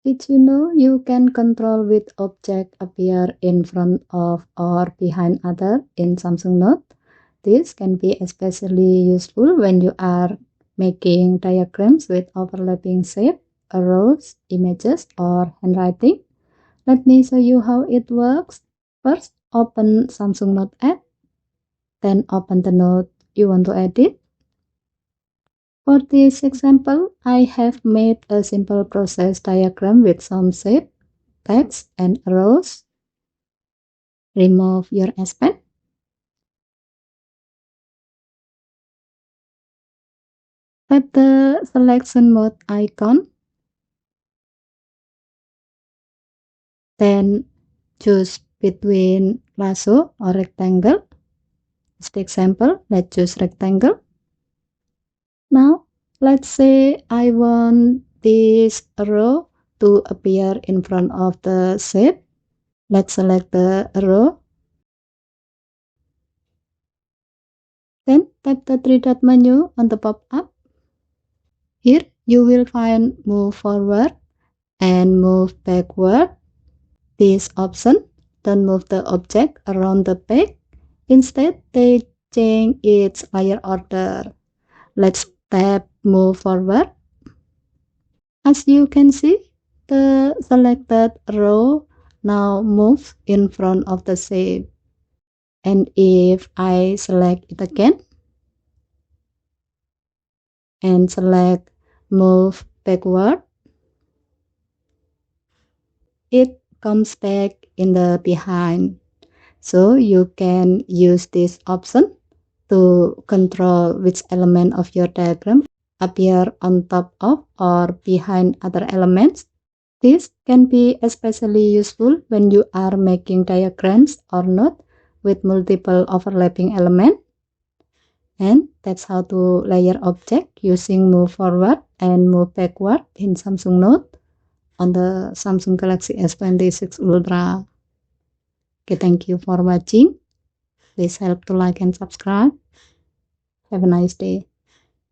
Did you know you can control which object appear in front of or behind other in Samsung Note? This can be especially useful when you are making diagrams with overlapping shape, arrows, images, or handwriting. Let me show you how it works. First, open Samsung Note app, then open the note you want to edit. For this example, I have made a simple process diagram with some shape, text, and arrows. Remove your S Pen. Tap the selection mode icon. Then choose between lasso or rectangle. As the example, let's choose rectangle. Now, let's say I want this arrow to appear in front of the shape. Let's select the arrow. Then tap the three dot menu on the pop-up. Here you will find move forward and move backward. This option don't move the object around the page. Instead, they change its layer order. Let's tap move forward. As you can see, the selected row now moves in front of the shape. And if I select it again and select move backward, it comes back in the behind. So you can use this option to control which element of your diagram appear on top of or behind other elements. This can be especially useful when you are making diagrams or notes with multiple overlapping elements. And that's how to layer object using move forward and move backward in Samsung Note on the Samsung Galaxy S26 Ultra. Okay, thank you for watching. Please help to like and subscribe. Have a nice day.